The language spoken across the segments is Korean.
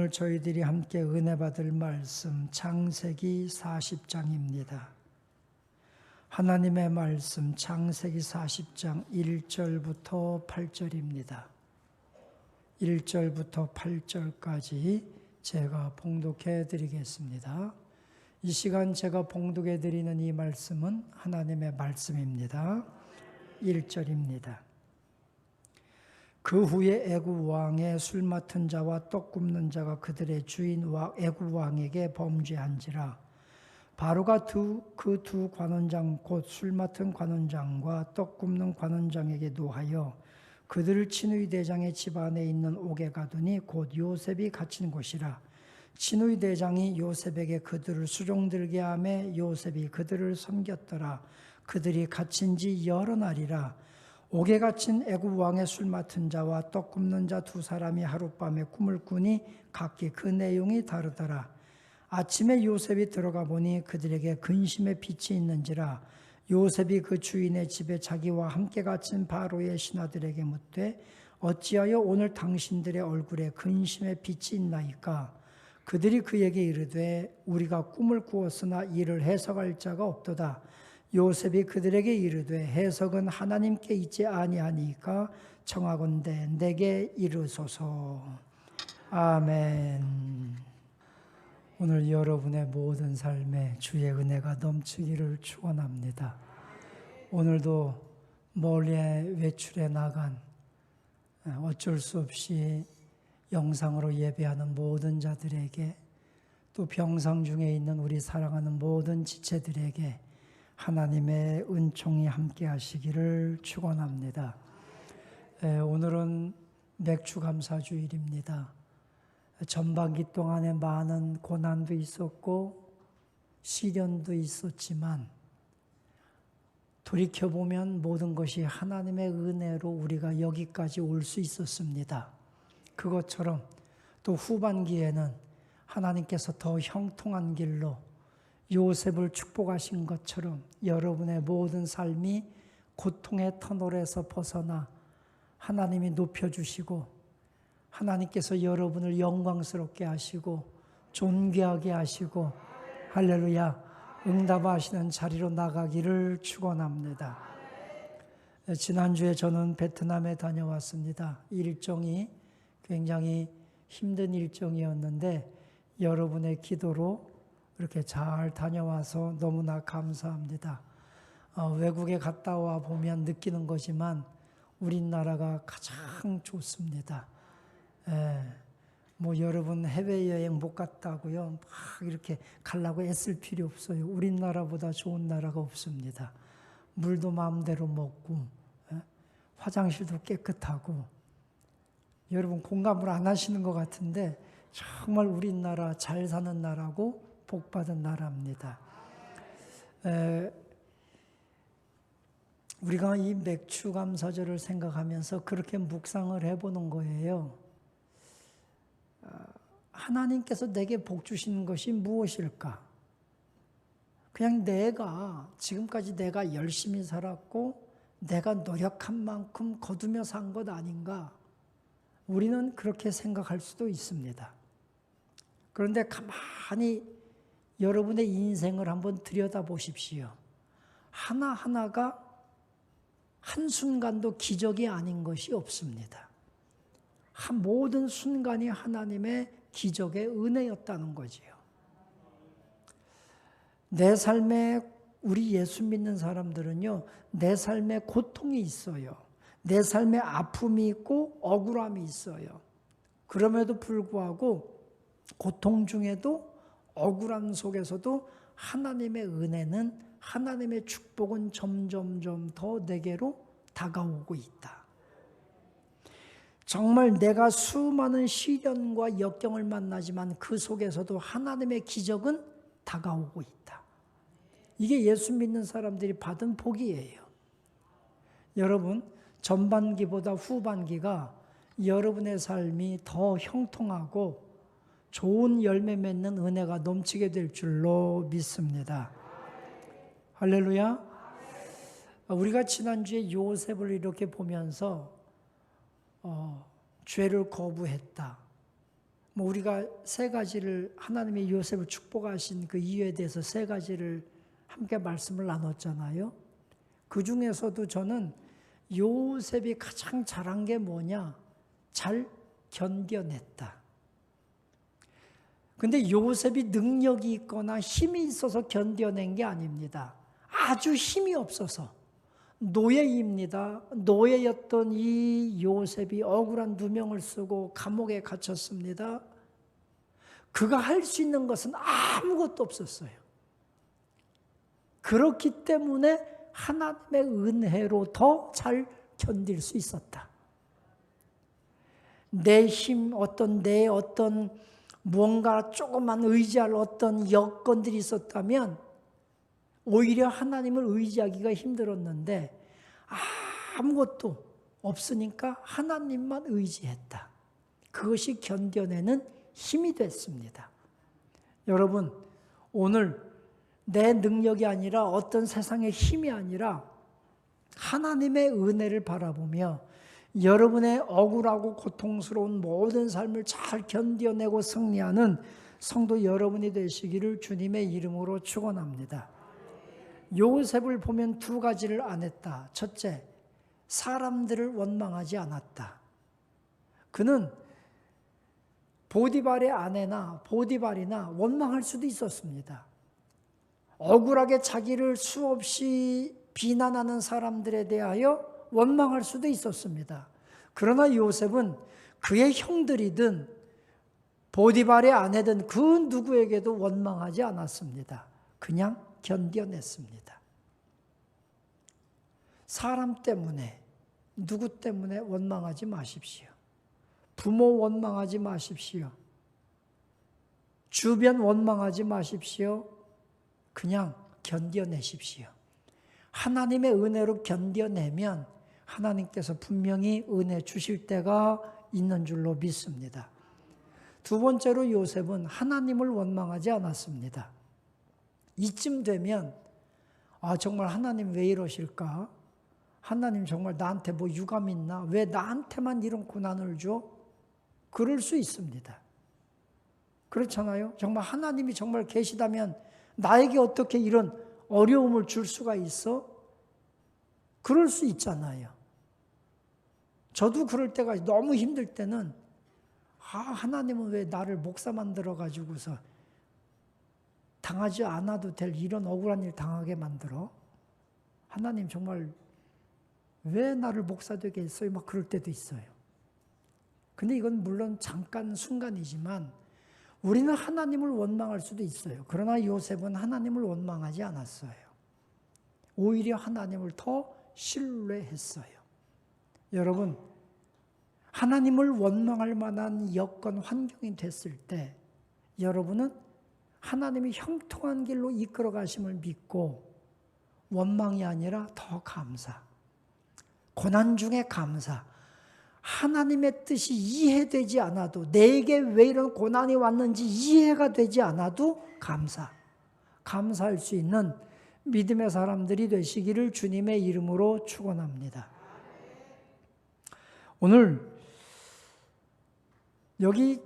오늘 저희들이 함께 은혜 받을 말씀 창세기 40장입니다. 하나님의 말씀 창세기 40장 1절부터 8절입니다. 1절부터 8절까지 제가 봉독해 드리겠습니다. 이 시간 제가 봉독해 드리는 이 말씀은 하나님의 말씀입니다. 1절입니다. 그 후에 애굽 왕의 술 맡은 자와 떡 굽는 자가 그들의 주인 애굽 왕에게 범죄한지라. 바로가 그 두 관원장 곧 술 맡은 관원장과 떡 굽는 관원장에게 노하여 그들을 친위 대장의 집 안에 있는 옥에 가두니 곧 요셉이 갇힌 곳이라. 친위 대장이 요셉에게 그들을 수종들게 하매 요셉이 그들을 섬겼더라. 그들이 갇힌 지 여러 날이라. 옥에 갇힌 애굽 왕의 술 맡은 자와 떡 굽는 자 두 사람이 하룻밤에 꿈을 꾸니 각기 그 내용이 다르더라. 아침에 요셉이 들어가 보니 그들에게 근심의 빛이 있는지라. 요셉이 그 주인의 집에 자기와 함께 갇힌 바로의 신하들에게 묻되 어찌하여 오늘 당신들의 얼굴에 근심의 빛이 있나이까? 그들이 그에게 이르되 우리가 꿈을 꾸었으나 이를 해석할 자가 없도다. 요셉이 그들에게 이르되 해석은 하나님께 있지 아니하니까 청하건대 내게 이르소서. 아멘. 오늘 여러분의 모든 삶에 주의 은혜가 넘치기를 축원합니다. 오늘도 멀리 외출해 나간 어쩔 수 없이 영상으로 예배하는 모든 자들에게 또 병상 중에 있는 우리 사랑하는 모든 지체들에게 하나님의 은총이 함께 하시기를 축원합니다. 오늘은 맥주감사주일입니다. 전반기 동안에 많은 고난도 있었고 시련도 있었지만 돌이켜보면 모든 것이 하나님의 은혜로 우리가 여기까지 올 수 있었습니다. 그것처럼 또 후반기에는 하나님께서 더 형통한 길로 요셉을 축복하신 것처럼 여러분의 모든 삶이 고통의 터널에서 벗어나 하나님이 높여주시고 하나님께서 여러분을 영광스럽게 하시고 존귀하게 하시고 할렐루야 응답하시는 자리로 나가기를 축원합니다. 지난주에 저는 베트남에 다녀왔습니다. 일정이 굉장히 힘든 일정이었는데 여러분의 기도로 이렇게 잘 다녀와서 너무나 감사합니다. 외국에 갔다 와 보면 느끼는 거지만 우리나라가 가장 좋습니다. 뭐 여러분 해외여행 못 갔다고요? 막 이렇게 가려고 애쓸 필요 없어요. 우리나라보다 좋은 나라가 없습니다. 물도 마음대로 먹고 화장실도 깨끗하고 여러분 공감을 안 하시는 것 같은데 정말 우리나라 잘 사는 나라고 복받은 나라입니다. 우리가 이 맥주감사절을 생각하면서 그렇게 묵상을 해보는 거예요. 하나님께서 내게 복 주시는 것이 무엇일까? 그냥 지금까지 내가 열심히 살았고 내가 노력한 만큼 거두며 산 것 아닌가? 우리는 그렇게 생각할 수도 있습니다. 그런데 가만히 여러분의 인생을 한번 들여다보십시오. 하나하나가 한순간도 기적이 아닌 것이 없습니다. 모든 순간이 하나님의 기적의 은혜였다는 거지요. 내 삶에 우리 예수 믿는 사람들은요, 내 삶에 고통이 있어요. 내 삶에 아픔이 있고 억울함이 있어요. 그럼에도 불구하고 고통 중에도 억울함 속에서도 하나님의 은혜는 하나님의 축복은 점점점 더 내게로 다가오고 있다. 정말 내가 수많은 시련과 역경을 만나지만 그 속에서도 하나님의 기적은 다가오고 있다. 이게 예수 믿는 사람들이 받은 복이에요. 여러분, 전반기보다 후반기가 여러분의 삶이 더 형통하고 좋은 열매 맺는 은혜가 넘치게 될 줄로 믿습니다. 할렐루야. 우리가 지난주에 요셉을 이렇게 보면서 죄를 거부했다. 뭐 우리가 세 가지를 하나님의 요셉을 축복하신 그 이유에 대해서 세 가지를 함께 말씀을 나눴잖아요. 그 중에서도 저는 요셉이 가장 잘한 게 뭐냐? 잘 견뎌냈다. 근데 요셉이 능력이 있거나 힘이 있어서 견뎌낸 게 아닙니다. 아주 힘이 없어서 노예입니다. 노예였던 이 요셉이 억울한 누명을 쓰고 감옥에 갇혔습니다. 그가 할 수 있는 것은 아무것도 없었어요. 그렇기 때문에 하나님의 은혜로 더 잘 견딜 수 있었다. 내 힘, 내 어떤 무언가 조금만 의지할 어떤 여건들이 있었다면 오히려 하나님을 의지하기가 힘들었는데 아무것도 없으니까 하나님만 의지했다. 그것이 견뎌내는 힘이 됐습니다. 여러분, 오늘 내 능력이 아니라 어떤 세상의 힘이 아니라 하나님의 은혜를 바라보며 여러분의 억울하고 고통스러운 모든 삶을 잘 견뎌내고 승리하는 성도 여러분이 되시기를 주님의 이름으로 축원합니다. 요셉을 보면 두 가지를 안 했다. 첫째, 사람들을 원망하지 않았다. 그는 보디발의 아내나 보디발이나 원망할 수도 있었습니다. 억울하게 자기를 수없이 비난하는 사람들에 대하여 원망할 수도 있었습니다. 그러나 요셉은 그의 형들이든 보디발의 아내든 그 누구에게도 원망하지 않았습니다. 그냥 견뎌냈습니다. 사람 때문에, 누구 때문에 원망하지 마십시오. 부모 원망하지 마십시오. 주변 원망하지 마십시오. 그냥 견뎌내십시오. 하나님의 은혜로 견뎌내면 하나님께서 분명히 은혜 주실 때가 있는 줄로 믿습니다. 두 번째로 요셉은 하나님을 원망하지 않았습니다. 이쯤 되면 정말 하나님 왜 이러실까? 하나님 정말 나한테 뭐 유감 있나? 왜 나한테만 이런 고난을 줘? 그럴 수 있습니다. 그렇잖아요? 정말 하나님이 정말 계시다면 나에게 어떻게 이런 어려움을 줄 수가 있어? 그럴 수 있잖아요. 저도 그럴 때가 너무 힘들 때는 하나님은 왜 나를 목사 만들어가지고서 당하지 않아도 될 이런 억울한 일 당하게 만들어? 하나님 정말 왜 나를 목사 되게 했어요? 막 그럴 때도 있어요. 근데 이건 물론 잠깐 순간이지만 우리는 하나님을 원망할 수도 있어요. 그러나 요셉은 하나님을 원망하지 않았어요. 오히려 하나님을 더 신뢰했어요. 여러분, 하나님을 원망할 만한 여건, 환경이 됐을 때 여러분은 하나님이 형통한 길로 이끌어 가심을 믿고 원망이 아니라 더 감사, 고난 중에 감사, 하나님의 뜻이 이해되지 않아도 내게 왜 이런 고난이 왔는지 이해가 되지 않아도 감사할 수 있는 믿음의 사람들이 되시기를 주님의 이름으로 축원합니다. 오늘 여기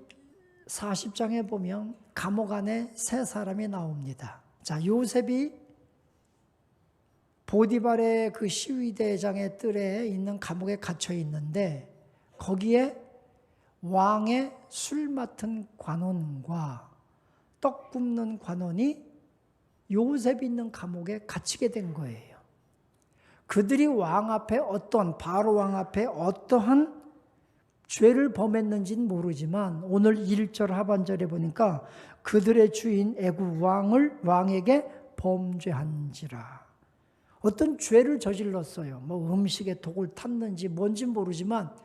40장에 보면 감옥 안에 세 사람이 나옵니다. 자, 요셉이 보디발의 그 시위대장의 뜰에 있는 감옥에 갇혀 있는데 거기에 왕의 술 맡은 관원과 떡 굽는 관원이 요셉이 있는 감옥에 갇히게 된 거예요. 그들이 왕 앞에 바로 왕 앞에 어떠한 죄를 범했는지는 모르지만 오늘 1절 하반절에 보니까 그들의 주인 애굽 왕에게 범죄한지라. 어떤 죄를 저질렀어요. 뭐 음식에 독을 탔는지 뭔지 모르지만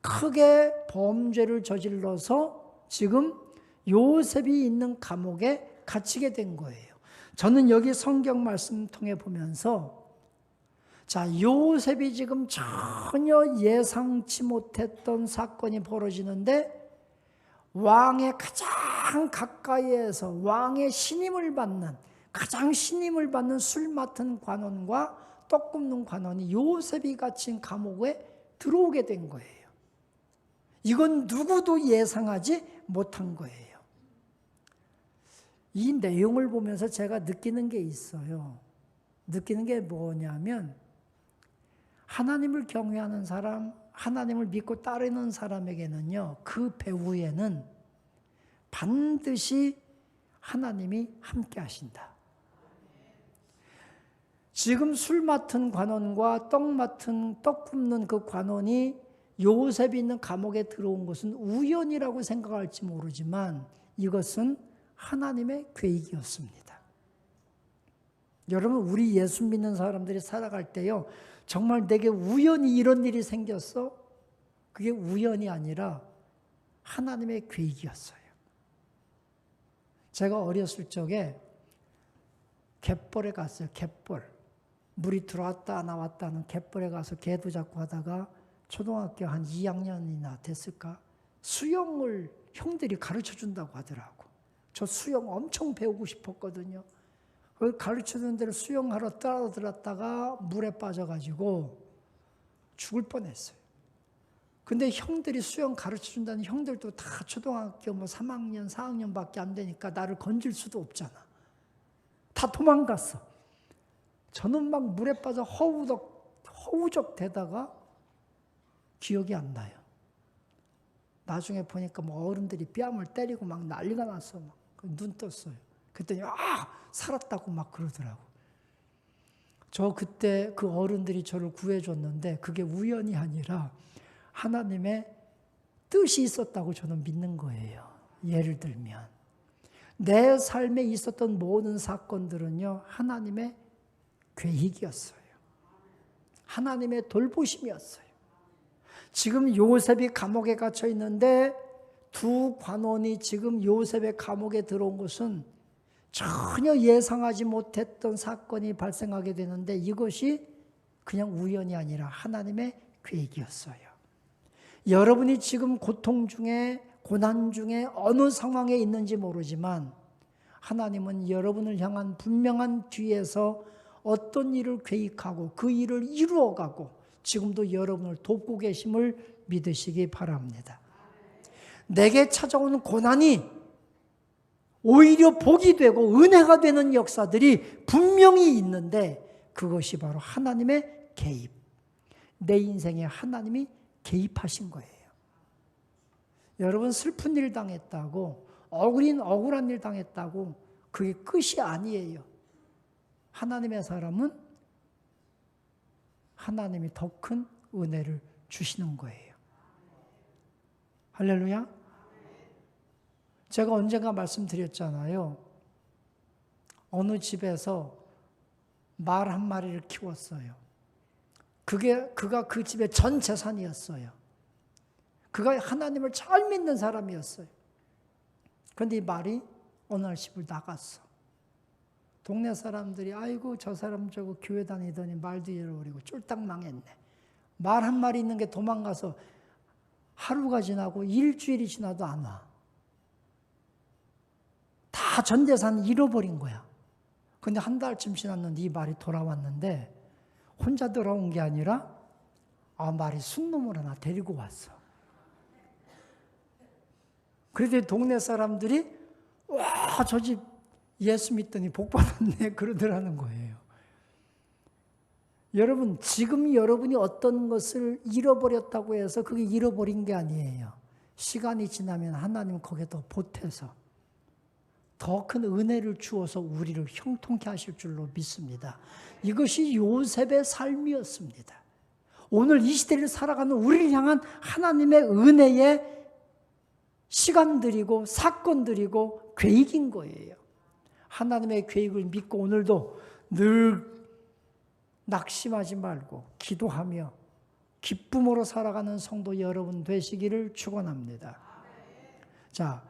크게 범죄를 저질러서 지금 요셉이 있는 감옥에 갇히게 된 거예요. 저는 여기 성경 말씀 통해 보면서 요셉이 지금 전혀 예상치 못했던 사건이 벌어지는데 왕의 가장 가까이에서 왕의 가장 신임을 받는 술 맡은 관원과 떡 굽는 관원이 요셉이 갇힌 감옥에 들어오게 된 거예요. 이건 누구도 예상하지 못한 거예요. 이 내용을 보면서 제가 느끼는 게 있어요. 느끼는 게 뭐냐면 하나님을 경외하는 사람, 하나님을 믿고 따르는 사람에게는요, 그 배후에는 반드시 하나님이 함께 하신다. 지금 술 맡은 관원과 떡 굽는 그 관원이 요셉이 있는 감옥에 들어온 것은 우연이라고 생각할지 모르지만 이것은 하나님의 계획이었습니다. 여러분, 우리 예수 믿는 사람들이 살아갈 때요, 정말 내게 우연히 이런 일이 생겼어? 그게 우연이 아니라 하나님의 계획이었어요. 제가 어렸을 적에 갯벌에 갔어요. 갯벌. 물이 들어왔다 나왔다 하는 갯벌에 가서 개도 잡고 하다가 초등학교 한 2학년이나 됐을까? 수영을 형들이 가르쳐 준다고 하더라고. 저 수영 엄청 배우고 싶었거든요. 그걸 가르쳐 주는 대로 수영하러 따라들었다가 물에 빠져가지고 죽을 뻔했어요. 근데 형들이 수영 가르쳐 준다는 형들도 다 초등학교 3학년, 4학년밖에 안 되니까 나를 건질 수도 없잖아. 다 도망갔어. 저는 막 물에 빠져 허우적 되다가 기억이 안 나요. 나중에 보니까 어른들이 뺨을 때리고 막 난리가 났어. 막 눈 떴어요. 그랬더니 살았다고 막 그러더라고. 저 그때 그 어른들이 저를 구해줬는데 그게 우연이 아니라 하나님의 뜻이 있었다고 저는 믿는 거예요. 예를 들면 내 삶에 있었던 모든 사건들은요, 하나님의 계획이었어요. 하나님의 돌보심이었어요. 지금 요셉이 감옥에 갇혀 있는데 두 관원이 지금 요셉의 감옥에 들어온 것은 전혀 예상하지 못했던 사건이 발생하게 되는데 이것이 그냥 우연이 아니라 하나님의 계획이었어요. 여러분이 지금 고통 중에 고난 중에 어느 상황에 있는지 모르지만 하나님은 여러분을 향한 분명한 뒤에서 어떤 일을 계획하고 그 일을 이루어가고 지금도 여러분을 돕고 계심을 믿으시기 바랍니다. 내게 찾아오는 고난이 오히려 복이 되고 은혜가 되는 역사들이 분명히 있는데 그것이 바로 하나님의 개입. 내 인생에 하나님이 개입하신 거예요. 여러분, 슬픈 일 당했다고, 억울한 일 당했다고 그게 끝이 아니에요. 하나님의 사람은 하나님이 더 큰 은혜를 주시는 거예요. 할렐루야. 제가 언젠가 말씀드렸잖아요. 어느 집에서 말 한 마리를 키웠어요. 그가 그 집의 전 재산이었어요. 그가 하나님을 잘 믿는 사람이었어요. 그런데 이 말이 어느 날 집을 나갔어. 동네 사람들이 아이고 저 사람 저거 교회 다니더니 말도 잃어버리고 쫄딱 망했네. 말 한 마리 있는 게 도망가서 하루가 지나고 일주일이 지나도 안 와. 다 전 재산 잃어버린 거야. 근데 한 달쯤 지났는데 이 말이 돌아왔는데 혼자 돌아온 게 아니라 말이 순놈을 하나 데리고 왔어. 그래도 동네 사람들이 와, 저 집 예수 믿더니 복 받았네 그러더라는 거예요. 여러분, 지금 여러분이 어떤 것을 잃어버렸다고 해서 그게 잃어버린 게 아니에요. 시간이 지나면 하나님 거기에 더 보태서 더 큰 은혜를 주어서 우리를 형통케 하실 줄로 믿습니다. 이것이 요셉의 삶이었습니다. 오늘 이 시대를 살아가는 우리를 향한 하나님의 은혜의 시간들이고 사건들이고 계획인 거예요. 하나님의 계획을 믿고 오늘도 늘 낙심하지 말고 기도하며 기쁨으로 살아가는 성도 여러분 되시기를 축원합니다. 자,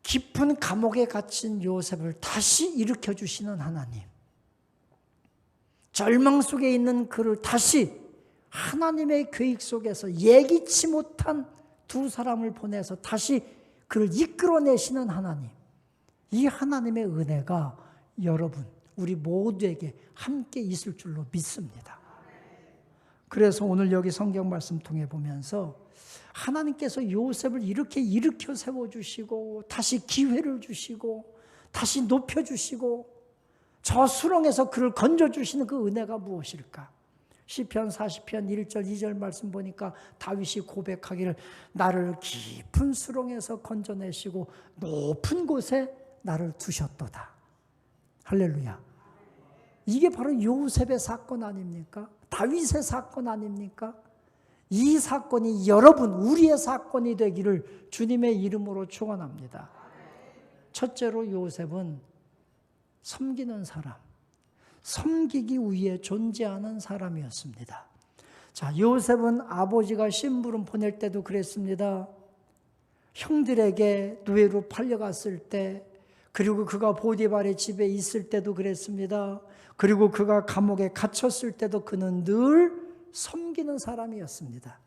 깊은 감옥에 갇힌 요셉을 다시 일으켜 주시는 하나님. 절망 속에 있는 그를 다시 하나님의 계획 속에서 예기치 못한 두 사람을 보내서 다시 그를 이끌어내시는 하나님. 이 하나님의 은혜가 여러분, 우리 모두에게 함께 있을 줄로 믿습니다. 그래서 오늘 여기 성경 말씀 통해 보면서 하나님께서 요셉을 이렇게 일으켜 세워주시고 다시 기회를 주시고 다시 높여주시고 저 수렁에서 그를 건져주시는 그 은혜가 무엇일까? 시편 40편 1절 2절 말씀 보니까 다윗이 고백하기를 나를 깊은 수렁에서 건져내시고 높은 곳에 나를 두셨도다. 할렐루야. 이게 바로 요셉의 사건 아닙니까? 다윗의 사건 아닙니까? 이 사건이 여러분 우리의 사건이 되기를 주님의 이름으로 축원합니다. 첫째로 요셉은 섬기는 사람, 섬기기 위해 존재하는 사람이었습니다. 자, 요셉은 아버지가 심부름 보낼 때도 그랬습니다. 형들에게 노예로 팔려갔을 때, 그리고 그가 보디발의 집에 있을 때도 그랬습니다. 그리고 그가 감옥에 갇혔을 때도 그는 늘 섬기는 사람이었습니다.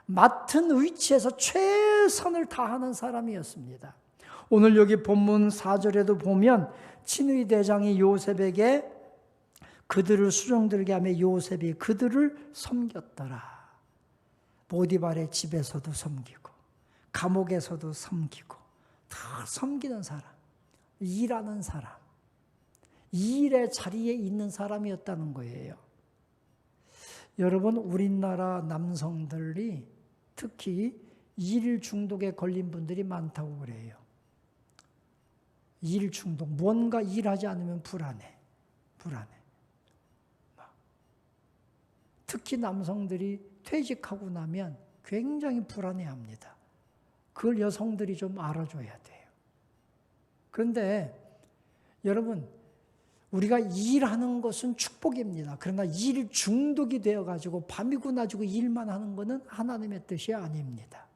맡은 위치에서 최선을 다하는 사람이었습니다. 오늘 여기 본문 4절에도 보면 친위 대장이 요셉에게 그들을 수종들게 하며 요셉이 그들을 섬겼더라. 보디발의 집에서도 섬기고 감옥에서도 섬기고 다 섬기는 사람, 일하는 사람, 일의 자리에 있는 사람이었다는 거예요. 여러분, 우리나라 남성들이 특히 일 중독에 걸린 분들이 많다고 그래요. 일 중독, 뭔가 일하지 않으면 불안해. 특히 남성들이 퇴직하고 나면 굉장히 불안해합니다. 그걸 여성들이 좀 알아줘야 돼요. 그런데 여러분, 우리가 일하는 것은 축복입니다. 그러나 일 중독이 되어가지고 밤이고 낮이고 일만 하는 것은 하나님의 뜻이 아닙니다.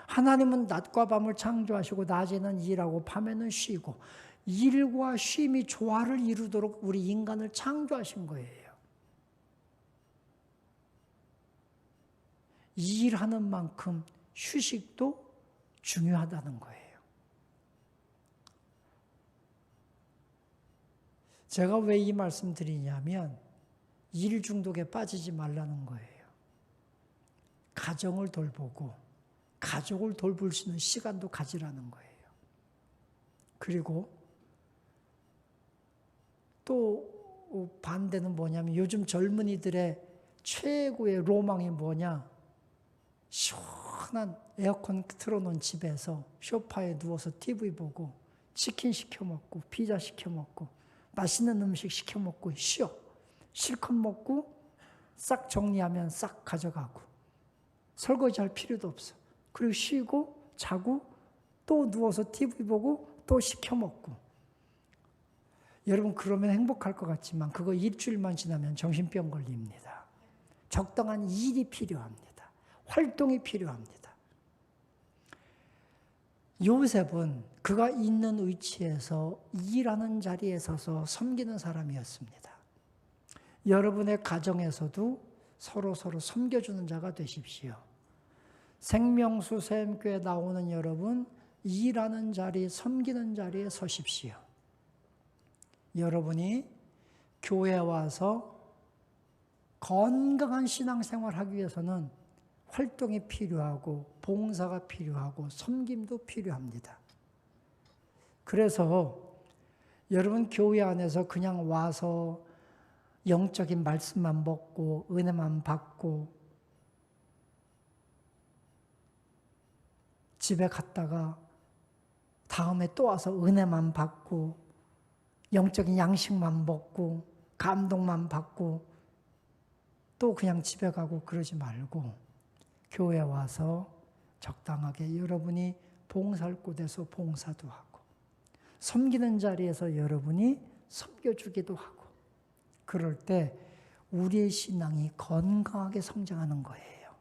하나님은 낮과 밤을 창조하시고 낮에는 일하고 밤에는 쉬고 일과 쉼이 조화를 이루도록 우리 인간을 창조하신 거예요. 일하는 만큼 휴식도 중요하다는 거예요. 제가 왜 이 말씀 드리냐면 일 중독에 빠지지 말라는 거예요. 가정을 돌보고 가족을 돌볼 수 있는 시간도 가지라는 거예요. 그리고 또 반대는 뭐냐면 요즘 젊은이들의 최고의 로망이 뭐냐? 시원한 에어컨 틀어놓은 집에서 소파에 누워서 TV 보고 치킨 시켜 먹고 피자 시켜 먹고 맛있는 음식 시켜 먹고 쉬어. 실컷 먹고 싹 정리하면 싹 가져가고 설거지할 필요도 없어. 그리고 쉬고 자고 또 누워서 TV 보고 또 시켜 먹고. 여러분 그러면 행복할 것 같지만 그거 일주일만 지나면 정신병 걸립니다. 적당한 일이 필요합니다. 활동이 필요합니다. 요셉은 그가 있는 위치에서 일하는 자리에 서서 섬기는 사람이었습니다. 여러분의 가정에서도 서로 섬겨주는 자가 되십시오. 생명수 샘교에 나오는 여러분, 일하는 자리, 섬기는 자리에 서십시오. 여러분이 교회에 와서 건강한 신앙생활을 하기 위해서는 활동이 필요하고 봉사가 필요하고 섬김도 필요합니다. 그래서 여러분 교회 안에서 그냥 와서 영적인 말씀만 먹고 은혜만 받고 집에 갔다가 다음에 또 와서 은혜만 받고 영적인 양식만 먹고 감동만 받고 또 그냥 집에 가고 그러지 말고 교회에 와서 적당하게 여러분이 봉사할 곳에서 봉사도 하고 섬기는 자리에서 여러분이 섬겨주기도 하고 그럴 때 우리의 신앙이 건강하게 성장하는 거예요.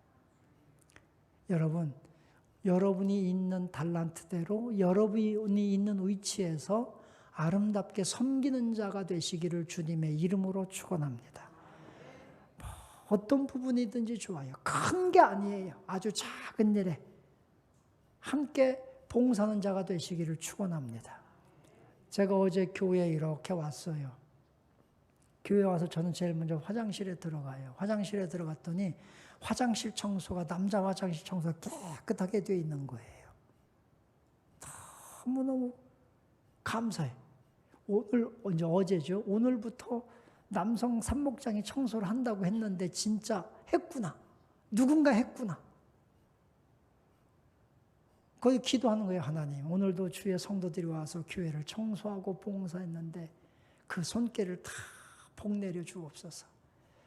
여러분이 있는 달란트대로 여러분이 있는 위치에서 아름답게 섬기는 자가 되시기를 주님의 이름으로 축원합니다. 어떤 부분이든지 좋아요. 큰 게 아니에요. 아주 작은 일에 함께 봉사하는 자가 되시기를 축원합니다. 제가 어제 교회에 이렇게 왔어요. 교회 와서 저는 제일 먼저 화장실에 들어가요. 화장실에 들어갔더니 화장실 청소가 남자 화장실 청소가 깨끗하게 되어 있는 거예요. 너무너무 감사해. 어제죠. 오늘부터 남성 산목장이 청소를 한다고 했는데 진짜 했구나. 누군가 했구나. 거기 기도하는 거예요. 하나님, 오늘도 주의 성도들이 와서 교회를 청소하고 봉사했는데 그 손길을 다 복 내려 주옵소서.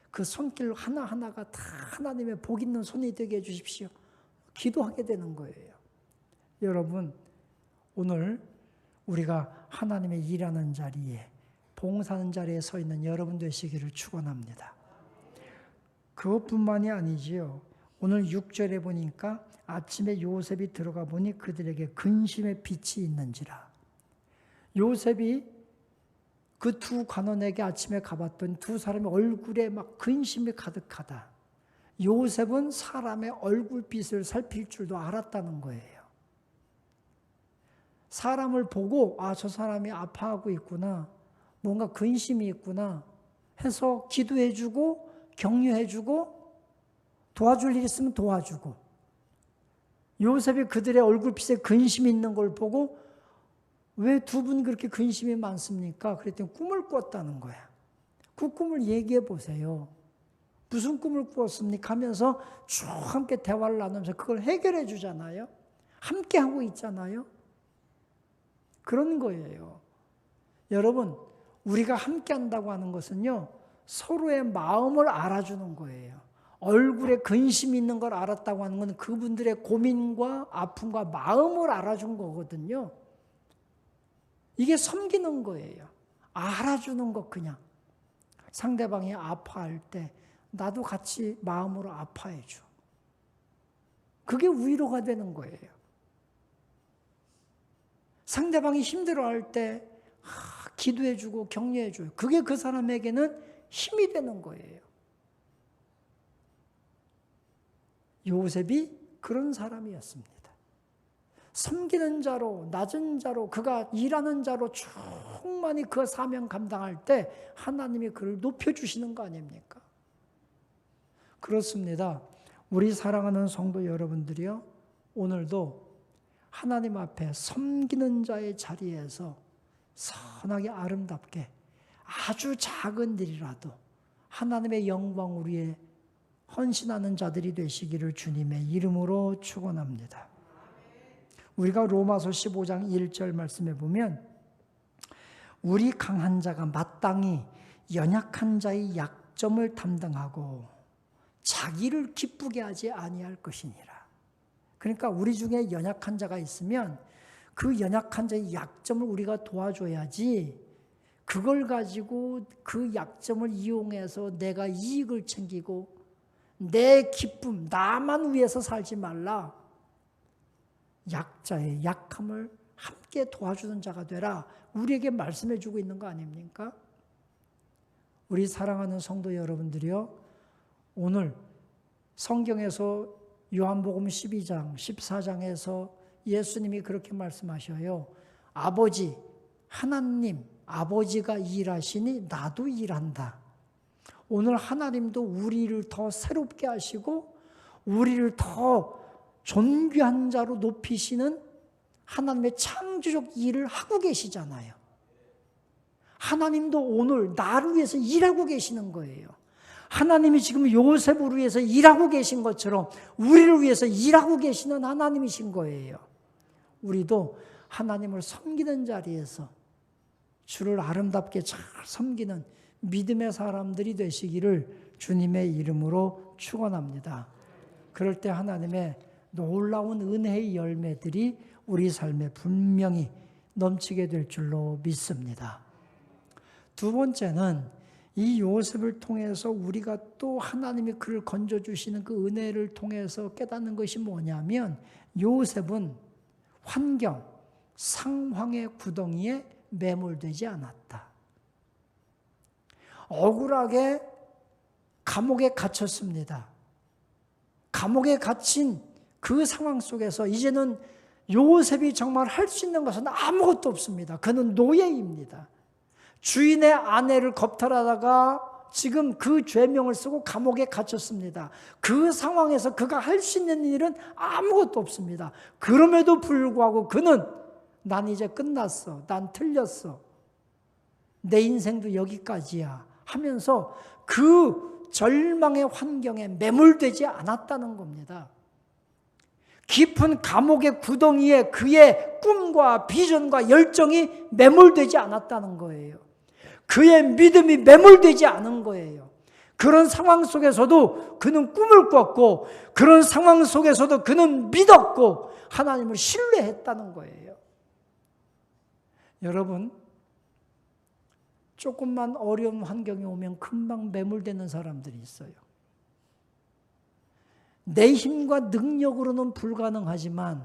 그 손길 하나하나가 다 하나님의 복 있는 손이 되게 해주십시오. 기도하게 되는 거예요. 여러분, 오늘 우리가 하나님의 일하는 자리에, 봉사하는 자리에 서 있는 여러분 되시기를 축원합니다. 그것뿐만이 아니지요. 오늘 6절에 보니까 아침에 요셉이 들어가 보니 그들에게 근심의 빛이 있는지라. 요셉이 그 두 관원에게 아침에 가봤더니 두 사람의 얼굴에 막 근심이 가득하다. 요셉은 사람의 얼굴빛을 살필 줄도 알았다는 거예요. 사람을 보고 저 사람이 아파하고 있구나, 뭔가 근심이 있구나 해서 기도해주고 격려해주고 도와줄 일 있으면 도와주고, 요셉이 그들의 얼굴빛에 근심이 있는 걸 보고 왜 두 분 그렇게 근심이 많습니까? 그랬더니 꿈을 꿨다는 거야. 그 꿈을 얘기해 보세요. 무슨 꿈을 꾸었습니까? 하면서 쭉 함께 대화를 나누면서 그걸 해결해 주잖아요. 함께 하고 있잖아요. 그런 거예요. 여러분, 우리가 함께 한다고 하는 것은요, 서로의 마음을 알아주는 거예요. 얼굴에 근심이 있는 걸 알았다고 하는 건 그분들의 고민과 아픔과 마음을 알아준 거거든요. 이게 섬기는 거예요. 알아주는 것. 그냥 상대방이 아파할 때 나도 같이 마음으로 아파해 줘. 그게 위로가 되는 거예요. 상대방이 힘들어할 때 기도해 주고 격려해 줘요. 그게 그 사람에게는 힘이 되는 거예요. 요셉이 그런 사람이었습니다. 섬기는 자로, 낮은 자로, 그가 일하는 자로 충만히 그 사명 감당할 때 하나님이 그를 높여주시는 거 아닙니까? 그렇습니다. 우리 사랑하는 성도 여러분들이요, 오늘도 하나님 앞에 섬기는 자의 자리에서 선하게 아름답게 아주 작은 일이라도 하나님의 영광을 위해 헌신하는 자들이 되시기를 주님의 이름으로 축원합니다. 우리가 로마서 15장 1절 말씀에 보면 우리 강한 자가 마땅히 연약한 자의 약점을 담당하고 자기를 기쁘게 하지 아니할 것이니라. 그러니까 우리 중에 연약한 자가 있으면 그 연약한 자의 약점을 우리가 도와줘야지, 그걸 가지고 그 약점을 이용해서 내가 이익을 챙기고 내 기쁨, 나만 위해서 살지 말라. 약자의 약함을 함께 도와주는 자가 되라. 우리에게 말씀해 주고 있는 거 아닙니까? 우리 사랑하는 성도 여러분들이요, 오늘 성경에서 요한복음 12장, 14장에서 예수님이 그렇게 말씀하셔요. 아버지, 하나님, 아버지가 일하시니 나도 일한다. 오늘 하나님도 우리를 더 새롭게 하시고 우리를 더 존귀한 자로 높이시는 하나님의 창조적 일을 하고 계시잖아요. 하나님도 오늘 나를 위해서 일하고 계시는 거예요. 하나님이 지금 요셉을 위해서 일하고 계신 것처럼 우리를 위해서 일하고 계시는 하나님이신 거예요. 우리도 하나님을 섬기는 자리에서 주를 아름답게 잘 섬기는 믿음의 사람들이 되시기를 주님의 이름으로 축원합니다. 그럴 때 하나님의 놀라운 은혜의 열매들이 우리 삶에 분명히 넘치게 될 줄로 믿습니다. 두 번째는 이 요셉을 통해서 우리가 또 하나님이 그를 건져주시는 그 은혜를 통해서 깨닫는 것이 뭐냐면, 요셉은 환경, 상황의 구덩이에 매몰되지 않았다. 억울하게 감옥에 갇혔습니다. 감옥에 갇힌 그 상황 속에서 이제는 요셉이 정말 할 수 있는 것은 아무것도 없습니다. 그는 노예입니다. 주인의 아내를 겁탈하다가 지금 그 죄명을 쓰고 감옥에 갇혔습니다. 그 상황에서 그가 할 수 있는 일은 아무것도 없습니다. 그럼에도 불구하고 그는 난 이제 끝났어. 난 틀렸어. 내 인생도 여기까지야 하면서 그 절망의 환경에 매몰되지 않았다는 겁니다. 깊은 감옥의 구덩이에 그의 꿈과 비전과 열정이 매몰되지 않았다는 거예요. 그의 믿음이 매몰되지 않은 거예요. 그런 상황 속에서도 그는 꿈을 꿨고 그런 상황 속에서도 그는 믿었고 하나님을 신뢰했다는 거예요. 여러분, 조금만 어려운 환경이 오면 금방 매몰되는 사람들이 있어요. 내 힘과 능력으로는 불가능하지만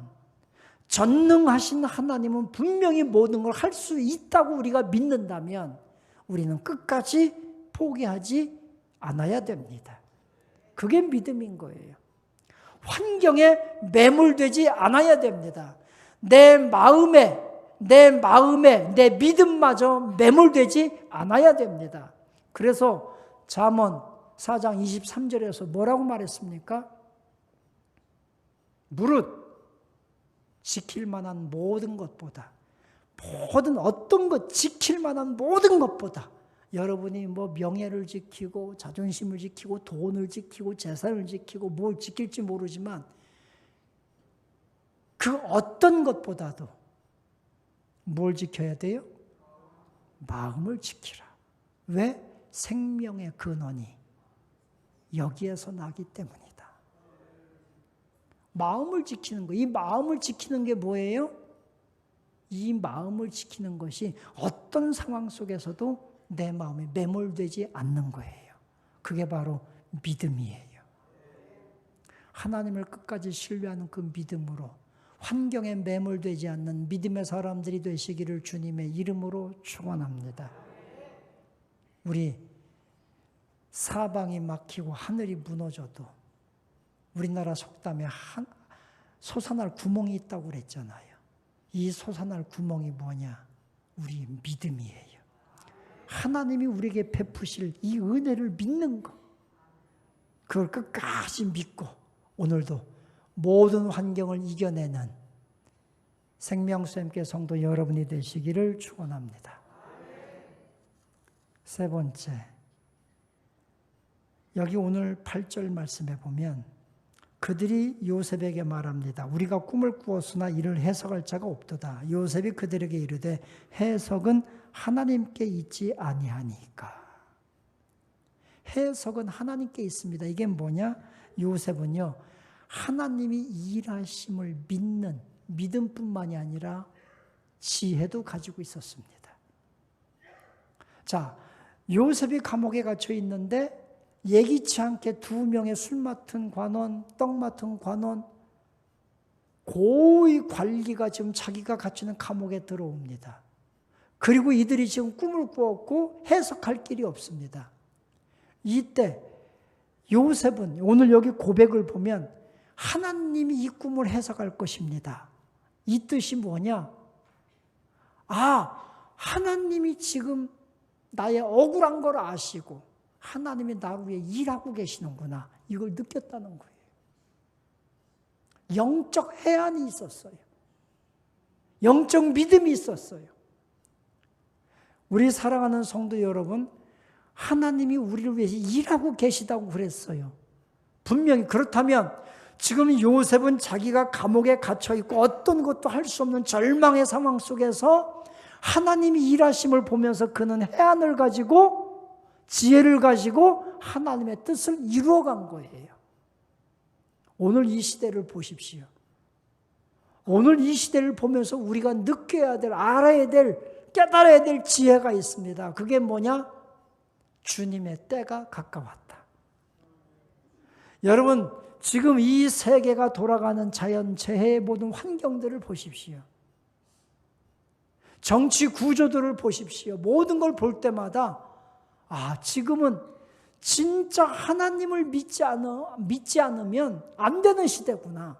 전능하신 하나님은 분명히 모든 걸 할 수 있다고 우리가 믿는다면 우리는 끝까지 포기하지 않아야 됩니다. 그게 믿음인 거예요. 환경에 매몰되지 않아야 됩니다. 내 마음에, 내 믿음마저 매몰되지 않아야 됩니다. 그래서 잠언 4장 23절에서 뭐라고 말했습니까? 무릇 지킬 만한 모든 것보다, 모든 어떤 것 지킬 만한 모든 것보다, 여러분이 뭐 명예를 지키고 자존심을 지키고 돈을 지키고 재산을 지키고 뭘 지킬지 모르지만 그 어떤 것보다도 뭘 지켜야 돼요? 마음을 지키라. 왜? 생명의 근원이 여기에서 나기 때문이다. 마음을 지키는 거. 이 마음을 지키는 게 뭐예요? 이 마음을 지키는 것이 어떤 상황 속에서도 내 마음에 매몰되지 않는 거예요. 그게 바로 믿음이에요. 하나님을 끝까지 신뢰하는 그 믿음으로 환경에 매몰되지 않는 믿음의 사람들이 되시기를 주님의 이름으로 축원합니다. 우리 사방이 막히고 하늘이 무너져도 우리나라 속담에 솟아날 구멍이 있다고 그랬잖아요. 이 솟아날 구멍이 뭐냐? 우리의 믿음이에요. 하나님이 우리에게 베푸실 이 은혜를 믿는 것. 그걸 끝까지 믿고 오늘도 모든 환경을 이겨내는 생명수님께 성도 여러분이 되시기를 축원합니다. 세 번째, 여기 오늘 8절 말씀에 보면 그들이 요셉에게 말합니다. 우리가 꿈을 꾸었으나 이를 해석할 자가 없도다. 요셉이 그들에게 이르되 해석은 하나님께 있지 아니하니까. 해석은 하나님께 있습니다. 이게 뭐냐? 요셉은요, 하나님이 일하심을 믿는 믿음뿐만이 아니라 지혜도 가지고 있었습니다. 자, 요셉이 감옥에 갇혀 있는데 예기치 않게 2명의 술 맡은 관원, 떡 맡은 관원, 고위 관리가 지금 자기가 갇히는 감옥에 들어옵니다. 그리고 이들이 지금 꿈을 꾸었고 해석할 길이 없습니다. 이때 요셉은 오늘 여기 고백을 보면 하나님이 이 꿈을 해석할 것입니다. 이 뜻이 뭐냐? 아, 하나님이 지금 나의 억울한 걸 아시고 하나님이 나를 위해 일하고 계시는구나. 이걸 느꼈다는 거예요. 영적 해안이 있었어요. 영적 믿음이 있었어요. 우리 사랑하는 성도 여러분, 하나님이 우리를 위해서 일하고 계시다고 그랬어요. 분명히 그렇다면 지금 요셉은 자기가 감옥에 갇혀있고 어떤 것도 할 수 없는 절망의 상황 속에서 하나님이 일하심을 보면서 그는 해안을 가지고 지혜를 가지고 하나님의 뜻을 이루어간 거예요. 오늘 이 시대를 보십시오. 오늘 이 시대를 보면서 우리가 느껴야 될, 알아야 될, 깨달아야 될 지혜가 있습니다. 그게 뭐냐? 주님의 때가 가까웠다. 여러분, 지금 이 세계가 돌아가는 자연재해의 모든 환경들을 보십시오. 정치 구조들을 보십시오. 모든 걸 볼 때마다 아, 지금은 진짜 하나님을 믿지 않으면 안 되는 시대구나.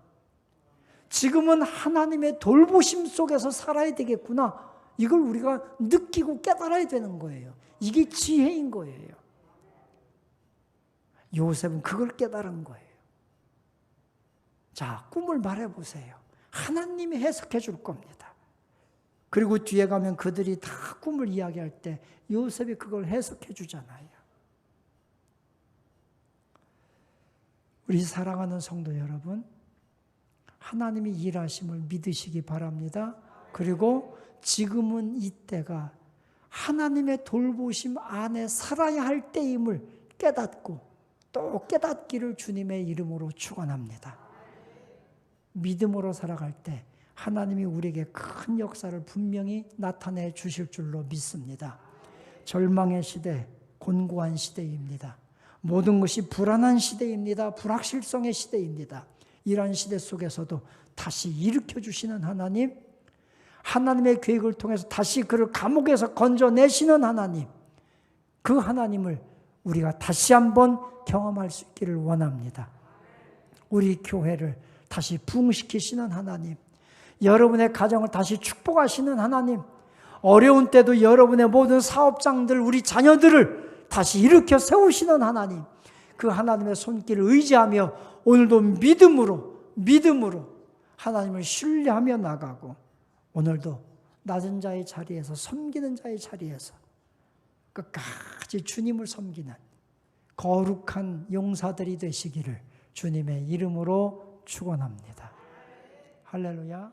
지금은 하나님의 돌보심 속에서 살아야 되겠구나. 이걸 우리가 느끼고 깨달아야 되는 거예요. 이게 지혜인 거예요. 요셉은 그걸 깨달은 거예요. 자, 꿈을 말해보세요. 하나님이 해석해 줄 겁니다. 그리고 뒤에 가면 그들이 다 꿈을 이야기할 때 요셉이 그걸 해석해 주잖아요. 우리 사랑하는 성도 여러분, 하나님이 일하심을 믿으시기 바랍니다. 그리고 지금은 이때가 하나님의 돌보심 안에 살아야 할 때임을 깨닫고 또 깨닫기를 주님의 이름으로 축원합니다. 믿음으로 살아갈 때 하나님이 우리에게 큰 역사를 분명히 나타내 주실 줄로 믿습니다. 절망의 시대, 곤고한 시대입니다. 모든 것이 불안한 시대입니다. 불확실성의 시대입니다. 이런 시대 속에서도 다시 일으켜 주시는 하나님, 하나님의 계획을 통해서 다시 그를 감옥에서 건져내시는 하나님, 그 하나님을 우리가 다시 한번 경험할 수 있기를 원합니다. 우리 교회를 다시 부흥시키시는 하나님, 여러분의 가정을 다시 축복하시는 하나님, 어려운 때도 여러분의 모든 사업장들, 우리 자녀들을 다시 일으켜 세우시는 하나님, 그 하나님의 손길을 의지하며 오늘도 믿음으로 하나님을 신뢰하며 나가고 오늘도 낮은 자의 자리에서 섬기는 자의 자리에서 끝까지 주님을 섬기는 거룩한 용사들이 되시기를 주님의 이름으로 축원합니다. 할렐루야.